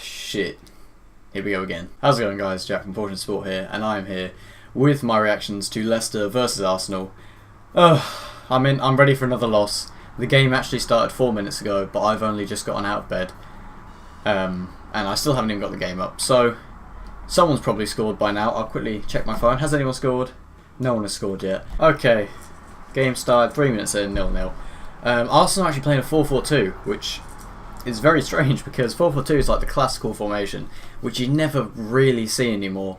Shit. Here we go again. How's it going, guys? Jack from Fortune Sport here, and I am here with my reactions to Leicester versus Arsenal. I'm ready for another loss. The game actually started 4 minutes ago, but I've only just gotten out of bed. And I still haven't even got the game up. So, someone's probably scored by now. I'll quickly check my phone. Has anyone scored? No one has scored yet. Okay. Game started 3 minutes in, 0-0. Arsenal are actually playing a 4-4-2, which is very strange because 4-4-2 is like the classical formation, which you never really see anymore.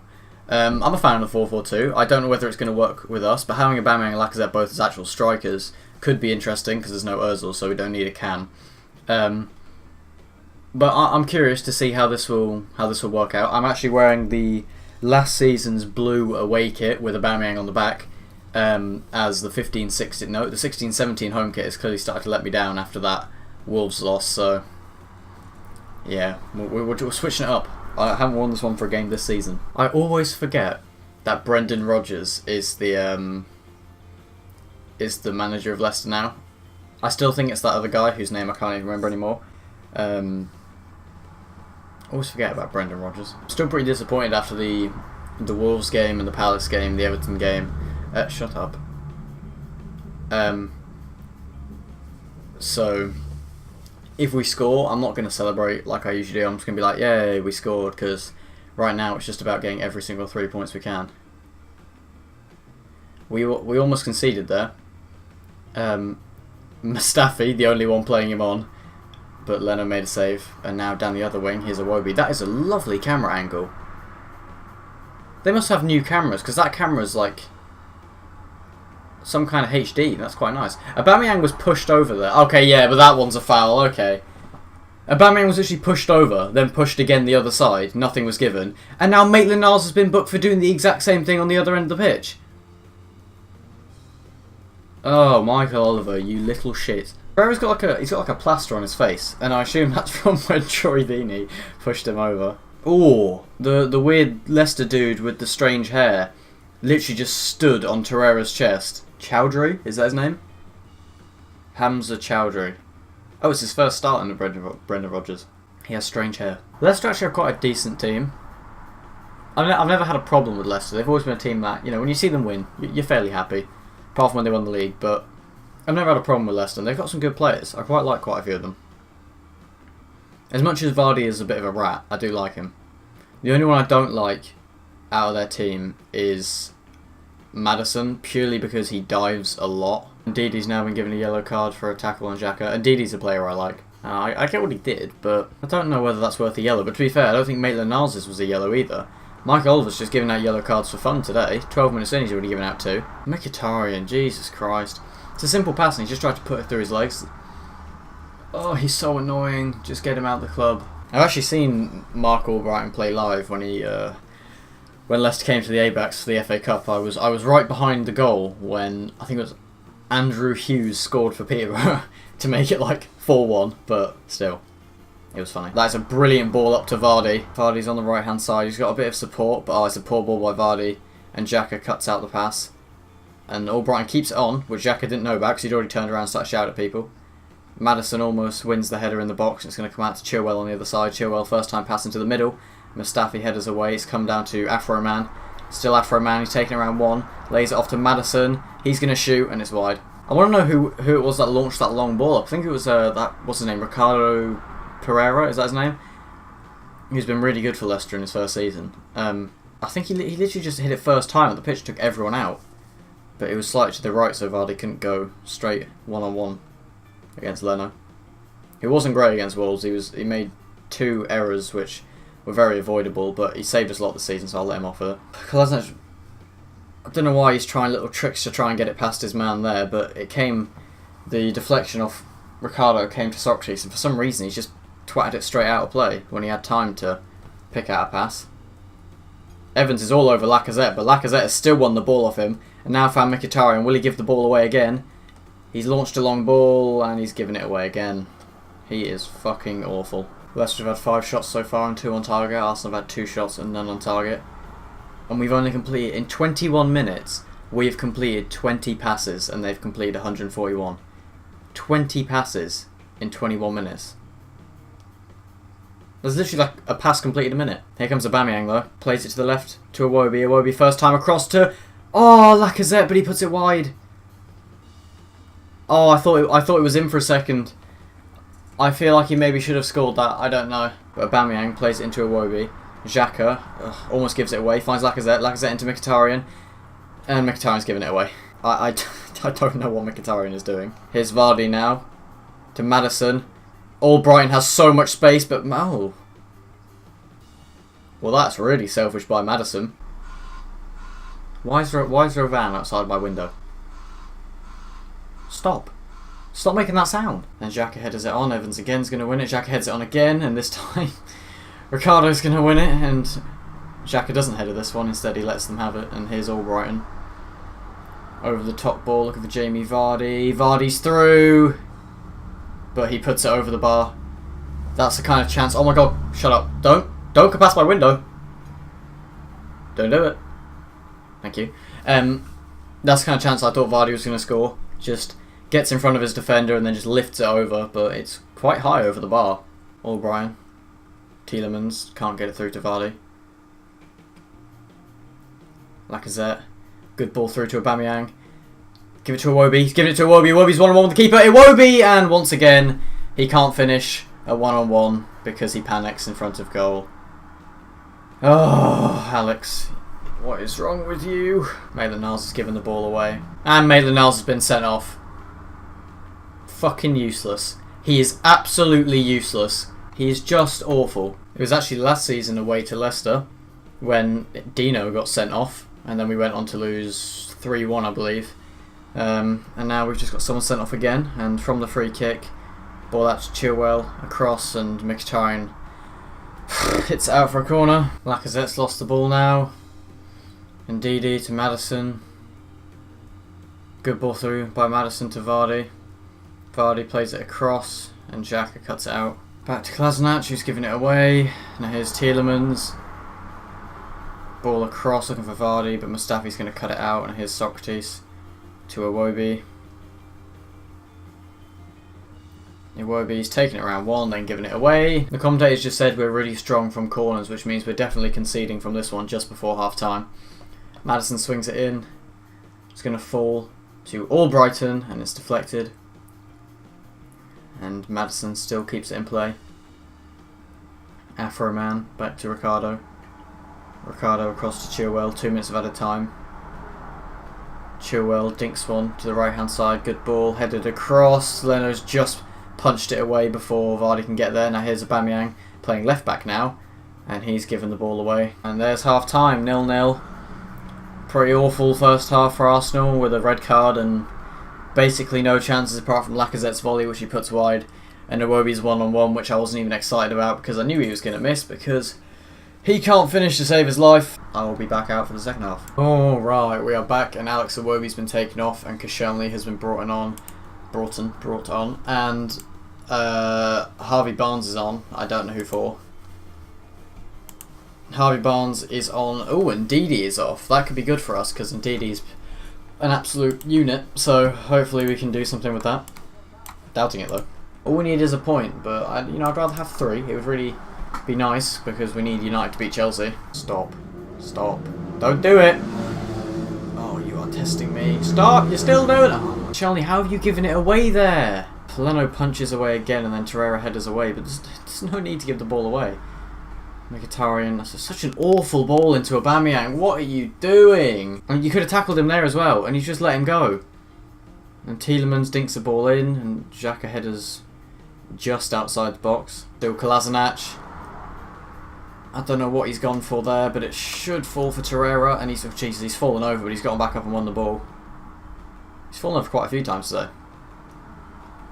I'm a fan of the 4-4-2. I don't know whether it's going to work with us, but having Aubameyang and Lacazette both as actual strikers could be interesting because there's no Ozil, so we don't need a can. But I'm curious to see how this will work out. I'm actually wearing the last season's blue away kit with Aubameyang on the back, as the 16-17 home kit has clearly started to let me down after that Wolves loss. So yeah, we're switching it up. I haven't won this one for a game this season. I always forget that Brendan Rodgers is the manager of Leicester now. I still think it's that other guy whose name I can't even remember anymore. Always forget about Brendan Rodgers. Still pretty disappointed after the Wolves game and the Palace game, the Everton game. Shut up. So if we score, I'm not going to celebrate like I usually do. I'm just going to be like, yay, we scored, because right now it's just about getting every single 3 points we can. We almost conceded there. Mustafi, the only one playing him on, but Leno made a save, and now down the other wing, here's Iwobi. That is a lovely camera angle. They must have new cameras, because that camera is like some kind of HD. That's quite nice. Aubameyang was pushed over there. Okay, yeah, but that one's a foul. Okay. Aubameyang was actually pushed over, then pushed again the other side. Nothing was given. And now Maitland-Niles has been booked for doing the exact same thing on the other end of the pitch. Oh, Michael Oliver, you little shit. Pereira's got like a plaster on his face, and I assume that's from when Troy Deeney pushed him over. Ooh, the weird Leicester dude with the strange hair literally just stood on Torreira's chest. Chowdhury? Is that his name? Hamza Chowdhury. Oh, it's his first start in the Brendan Rodgers. He has strange hair. Leicester actually have quite a decent team. I've never had a problem with Leicester. They've always been a team that, you know, when you see them win, you're fairly happy. Apart from when they won the league, but I've never had a problem with Leicester. They've got some good players. I quite like quite a few of them. As much as Vardy is a bit of a rat, I do like him. The only one I don't like out of their team is Maddison, purely because he dives a lot. Indeed, he's now been given a yellow card for a tackle on Xhaka. Indeed, he's a player I like. I get what he did, but I don't know whether that's worth a yellow. But to be fair, I don't think Maitland-Niles was a yellow either. Michael Oliver's just giving out yellow cards for fun today. 12 minutes in, he's already given out 2. Mkhitaryan, Jesus Christ. It's a simple pass and he's just tried to put it through his legs. Oh, he's so annoying. Just get him out of the club. I've actually seen Mark Albrighton play live when he when Leicester came to the A-backs for the FA Cup. I was right behind the goal when I think it was Andrew Hughes scored for Peterborough to make it like 4-1, but still, it was funny. That's a brilliant ball up to Vardy. Vardy's on the right hand side. He's got a bit of support, but it's a poor ball by Vardy, and Xhaka cuts out the pass. And Albrighton keeps it on, which Xhaka didn't know about because he'd already turned around and started shouting at people. Maddison almost wins the header in the box. It's going to come out to Chilwell on the other side. Chilwell first time pass into the middle. Mustafi headers away. It's come down to Afro Man. Still Afro Man. He's taking around one. Lays it off to Maddison. He's going to shoot and it's wide. I want to know who it was that launched that long ball up. I think it was what's his name? Ricardo Pereira. Is that his name? He's been really good for Leicester in his first season. I think he literally just hit it first time and the pitch took everyone out. But it was slightly to the right, so Vardy couldn't go straight one-on-one against Leno. He wasn't great against Wolves. He made 2 errors which were very avoidable, but he saved us a lot this season, so I'll let him off for it. I don't know why he's trying little tricks to try and get it past his man there, but the deflection off Ricardo came to Socrates, and for some reason he's just twatted it straight out of play when he had time to pick out a pass. Evans is all over Lacazette, but Lacazette has still won the ball off him, and now found Mkhitaryan. Will he give the ball away again? He's launched a long ball, and he's given it away again. He is fucking awful. Leicester have had 5 shots so far and 2 on target. Arsenal have had 2 shots and none on target. And we've only completed, in 21 minutes, we've completed 20 passes, and they've completed 141. 20 passes in 21 minutes. There's literally like a pass completed a minute. Here comes Aubameyang though. Plays it to the left to Iwobi. Iwobi first time across to... Oh, Lacazette, but he puts it wide. Oh, I thought it was in for a second. I feel like he maybe should have scored that. I don't know. But Aubameyang plays it into Iwobi. Xhaka almost gives it away. Finds Lacazette. Lacazette into Mkhitaryan. And Mkhitaryan's giving it away. I don't know what Mkhitaryan is doing. Here's Vardy now. To Maddison. Brighton has so much space, but... Oh. Well, that's really selfish by Maddison. Why is there a van outside my window? Stop. Stop making that sound. And Xhaka headers it on. Evans again's going to win it. Xhaka heads it on again. And this time, Ricardo's going to win it. And Xhaka doesn't header this one. Instead, he lets them have it. And here's Brighton. Over the top ball. Looking for Jamie Vardy. Vardy's through. But he puts it over the bar. That's the kind of chance. Oh my god. Shut up. Don't go past my window. Don't do it. Thank you. That's the kind of chance I thought Vardy was going to score. Just gets in front of his defender and then just lifts it over. But it's quite high over the bar. Brighton. Tielemans can't get it through to Vardy. Lacazette. Good ball through to Aubameyang. Give it to Iwobi. He's giving it to Iwobi. Iwobi's one-on-one with the keeper. Iwobi! And once again, he can't finish a one-on-one because he panics in front of goal. Oh, Alex. What is wrong with you? Maitland-Niles has given the ball away. And Maitland-Niles has been sent off. Fucking useless. He is absolutely useless. He is just awful. It was actually last season away to Leicester when Dino got sent off. And then we went on to lose 3-1, I believe. And now we've just got someone sent off again. And from the free kick, ball out to Chilwell, across, and Mkhitaryan hits it out for a corner. Lacazette's lost the ball now. And Ndidi to Maddison. Good ball through by Maddison to Vardy. Vardy plays it across, and Xhaka cuts it out. Back to Kolasinac, who's giving it away. Now here's Tielemans. Ball across, looking for Vardy, but Mustafi's going to cut it out. And here's Socrates to Iwobi. Iwobi's taking it around one, then giving it away. The commentators just said we're really strong from corners, which means we're definitely conceding from this one just before half time. Maddison swings it in. It's going to fall to Brighton, and it's deflected. And Maddison still keeps it in play. Afro man back to Ricardo. Ricardo across to Chilwell, 2 minutes of added time. Chilwell dinks one to the right hand side, good ball, headed across. Leno's just punched it away before Vardy can get there. Now here's Aubameyang playing left back now, and he's given the ball away. And there's half time, 0-0. Pretty awful first half for Arsenal with a red card and basically no chances apart from Lacazette's volley, which he puts wide, and Iwobi's one-on-one, which I wasn't even excited about because I knew he was going to miss because he can't finish to save his life. I will be back out for the second half. Alright, we are back, and Alex Iwobi's been taken off, and Koscielny has been brought on, and Harvey Barnes is on. I don't know who for. Harvey Barnes is on. Oh, and Ndidi is off. That could be good for us because Ndidi's an absolute unit. So hopefully we can do something with that. Doubting it though. All we need is a point, but I'd rather have 3. It would really be nice because we need United to beat Chelsea. Stop. Don't do it. Oh, you are testing me. Stop. You're still doing it. Oh, Koscielny, how have you given it away there? Leno punches away again and then Torreira headers away, but there's no need to give the ball away. Mkhitaryan, that's such an awful ball into Aubameyang. What are you doing? And you could have tackled him there as well, and you just let him go. And Tielemans dinks the ball in, and Xhaka headers just outside the box. Still Kolasinac. I don't know what he's gone for there, but it should fall for Torreira. And he's fallen over, but he's gotten back up and won the ball. He's fallen over quite a few times today.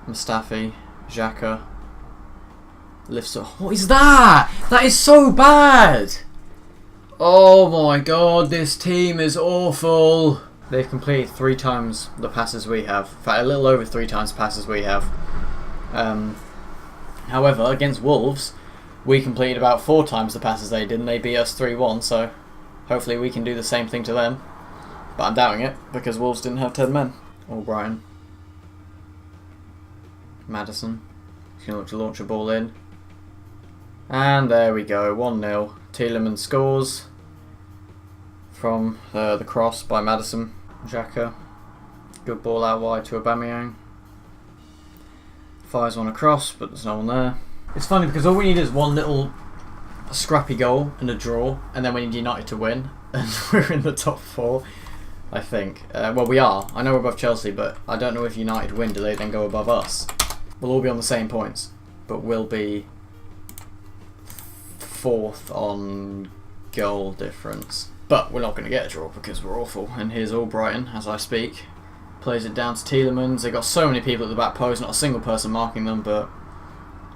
Mustafi, Xhaka. Lifts up. What is that? That is so bad! Oh my god, this team is awful. They've completed 3 times the passes we have. In fact, a little over 3 times the passes we have. However, against Wolves, we completed about 4 times the passes they did, and they beat us 3-1, so hopefully we can do the same thing to them. But I'm doubting it, because Wolves didn't have 10 men. Brighton. Maddison. He's going to look to launch a ball in. And there we go, 1-0. Tielemans scores from the cross by Maddison. Xhaka. Good ball out wide to Aubameyang. Fires one across, but there's no one there. It's funny because all we need is one little scrappy goal and a draw, and then we need United to win, and we're in the top 4, I think. Well, we are. I know we're above Chelsea, but I don't know if United win, do they then go above us? We'll all be on the same points, but we'll be 4th on goal difference. But we're not going to get a draw because we're awful. And here's Albrighton, as I speak. Plays it down to Tielemans. They've got so many people at the back post, not a single person marking them, but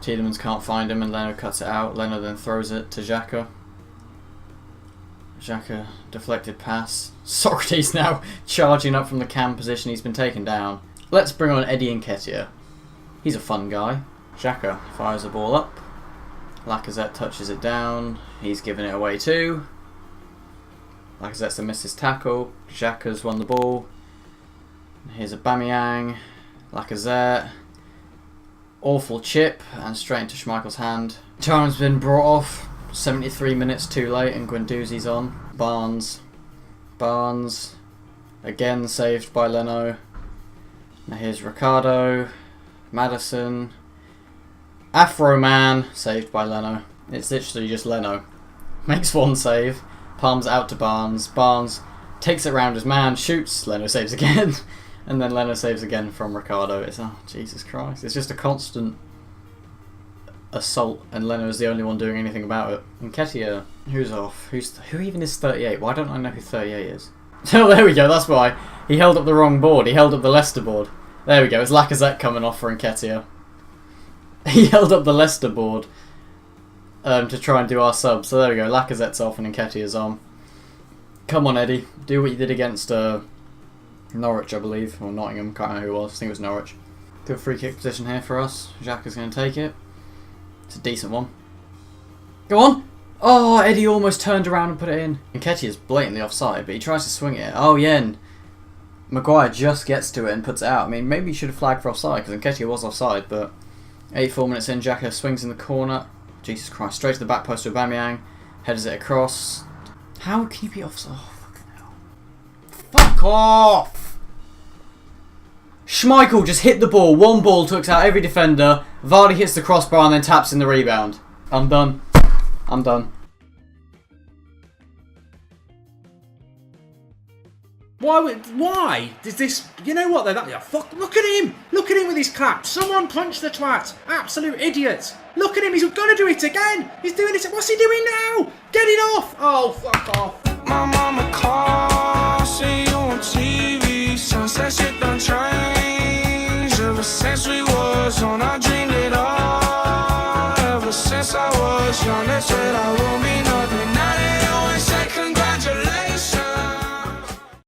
Tielemans can't find him and Leno cuts it out. Leno then throws it to Xhaka. Xhaka, deflected pass. Socrates now charging up from the cam position. He's been taken down. Let's bring on Eddie Nketiah. He's a fun guy. Xhaka fires the ball up. Lacazette touches it down. He's given it away too. Lacazette's missed his tackle. Xhaka's won the ball. Here's Aubameyang. Lacazette. Awful chip and straight into Schmeichel's hand. Time's been brought off 73 minutes too late and Guendouzi's on. Barnes. Again saved by Leno. Now here's Ricardo. Maddison. Afro Man saved by Leno. It's literally just Leno. Makes one save. Palms it out to Barnes. Barnes takes it round his man. Shoots. Leno saves again. And then Leno saves again from Ricardo. It's, oh, Jesus Christ. It's just a constant assault, and Leno is the only one doing anything about it. Nketiah, who's off? Who even is 38? Why don't I know who 38 is? Oh, there we go. That's why. He held up the wrong board. He held up the Leicester board. There we go. It's Lacazette coming off for Nketiah. He held up the Leicester board to try and do our sub. So there we go. Lacazette's off and Nketiah's on. Come on, Eddie. Do what you did against Norwich, I believe, or Nottingham, can't remember who it was, I think it was Norwich. Good free kick position here for us. Xhaka's going to take it. It's a decent one. Go on! Oh, Eddie almost turned around and put it in. Nketiah's blatantly offside, but he tries to swing it. Oh, yeah, and Maguire just gets to it and puts it out. I mean, maybe he should have flagged for offside, because Nketiah was offside, but 84 minutes in, Xhaka swings in the corner. Jesus Christ, straight to the back post to Aubameyang. Headers it across. How can you be offside? Oh, fucking hell. Fuck off! Schmeichel just hit the ball. One ball took out every defender. Vardy hits the crossbar and then taps in the rebound. I'm done. I'm done. Why? Does this... You know what? Fuck, look at him! Look at him with his clap. Someone punch the twat. Absolute idiot. Look at him. He's going to do it again. He's doing it. What's he doing now? Get it off. Oh, fuck off. My mama calls, see you on TV. Sunset shit done changed. Ever since we was on, I dreamed it all. Ever since I was young, they said I will be